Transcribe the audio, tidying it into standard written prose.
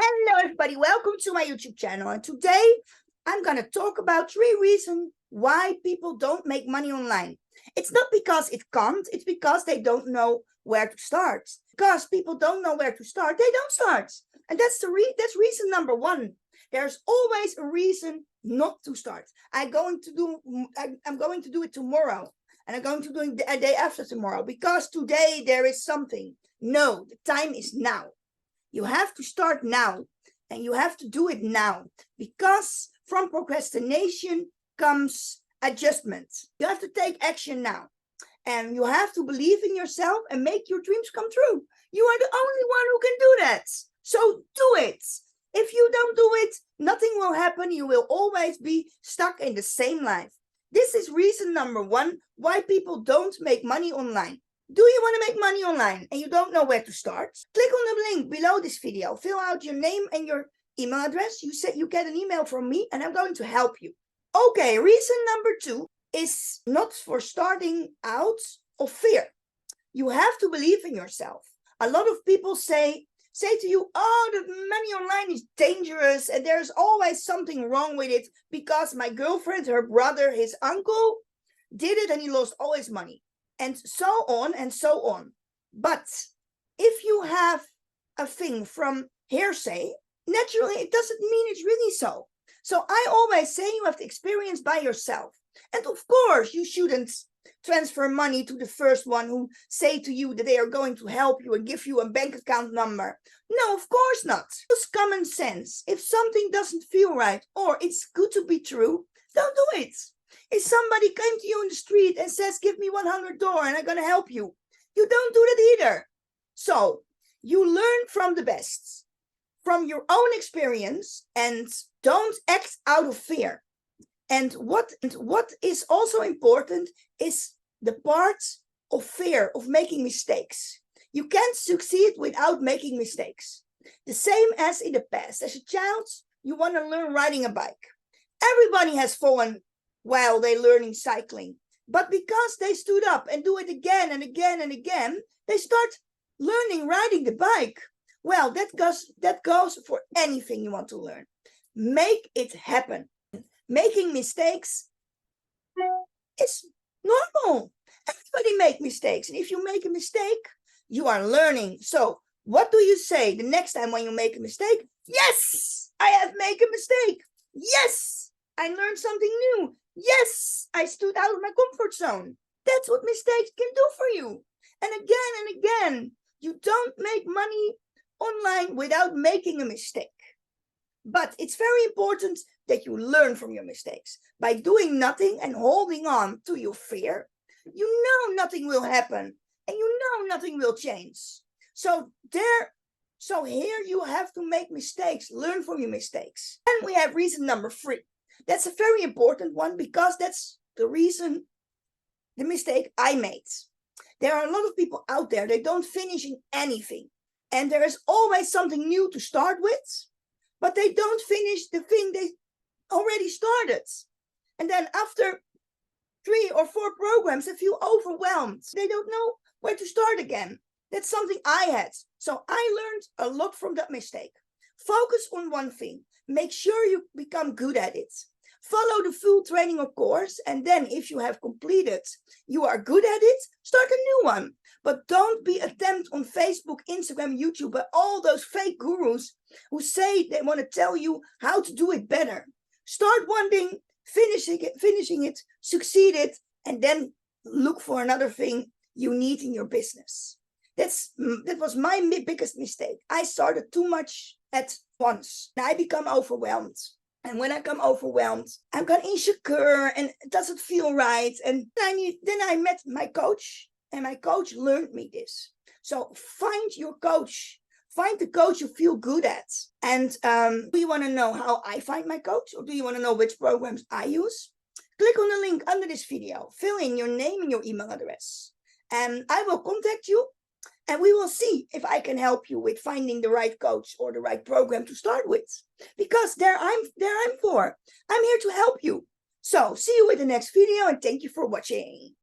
Hello, everybody. Welcome to my YouTube channel. And today I'm going to talk about 3 reasons why people don't make money online. It's not because it can't, it's because they don't know where to start. Because people don't know where to start, they don't start. And that's reason number 1. There's always a reason not to start. I'm going to do it tomorrow, and I'm going to do it a day after tomorrow because today there is something. No, the time is now. You have to start now, and you have to do it now, because from procrastination comes adjustment. You have to take action now, and you have to believe in yourself and make your dreams come true. You are the only one who can do that. So do it. If you don't do it, nothing will happen. You will always be stuck in the same life. This is reason number 1 why people don't make money online. Do you want to make money online and you don't know where to start? Click on the link below this video. Fill out your name and your email address. You get an email from me, and I'm going to help you. Okay, reason number 2 is not for starting out of fear. You have to believe in yourself. A lot of people say to you, oh, the money online is dangerous and there's always something wrong with it because my girlfriend, her brother, his uncle did it and he lost all his money. And so on and so on. But if you have a thing from hearsay, naturally it doesn't mean it's really so. So I always say you have to experience by yourself. And of course, you shouldn't transfer money to the first one who say to you that they are going to help you and give you a bank account number. No, of course not. It's common sense. If something doesn't feel right or it's good to be true, don't do it. If somebody came to you in the street and says, give me $100 and I'm going to help you, you don't do that either. So you learn from the best, from your own experience, and don't act out of fear. And what is also important is the part of fear of making mistakes. You can't succeed without making mistakes. The same as in the past. As a child, you want to learn riding a bike. Everybody has fallen while they're learning cycling. But because they stood up and do it again and again and again, they start learning riding the bike. Well, that goes for anything you want to learn. Make it happen. Making mistakes is normal. Everybody make mistakes. And if you make a mistake, you are learning. So what do you say the next time when you make a mistake? Yes, I have made a mistake. Yes, I learned something new. Yes, I stood out of my comfort zone. That's what mistakes can do for you. And again, you don't make money online without making a mistake. But it's very important that you learn from your mistakes. By doing nothing and holding on to your fear, you know nothing will happen and you know nothing will change. So here you have to make mistakes, learn from your mistakes. And we have reason number 3. That's a very important one because that's the mistake I made. There are a lot of people out there, they don't finish in anything. And there is always something new to start with, but they don't finish the thing they already started. And then after 3 or 4 programs, they feel overwhelmed. They don't know where to start again. That's something I had. So I learned a lot from that mistake. Focus on one thing. Make sure you become good at it. Follow the full training of course, and then if you have completed, you are good at it, start a new one. But don't be tempted on Facebook, Instagram, YouTube by all those fake gurus who say they want to tell you how to do it better. Start one thing, finishing it, succeed it, and then look for another thing you need in your business. That was my biggest mistake. I started too much at once. And I become overwhelmed. And when I come overwhelmed, I'm kind of insecure and it doesn't feel right. And then I met my coach, and my coach learned me this. So find your coach. Find the coach you feel good at. And do you want to know how I find my coach, or do you want to know which programs I use? Click on the link under this video. Fill in your name and your email address. And I will contact you. And we will see if I can help you with finding the right coach or the right program to start with. Because there I'm for. I'm here to help you. So see you in the next video, and thank you for watching.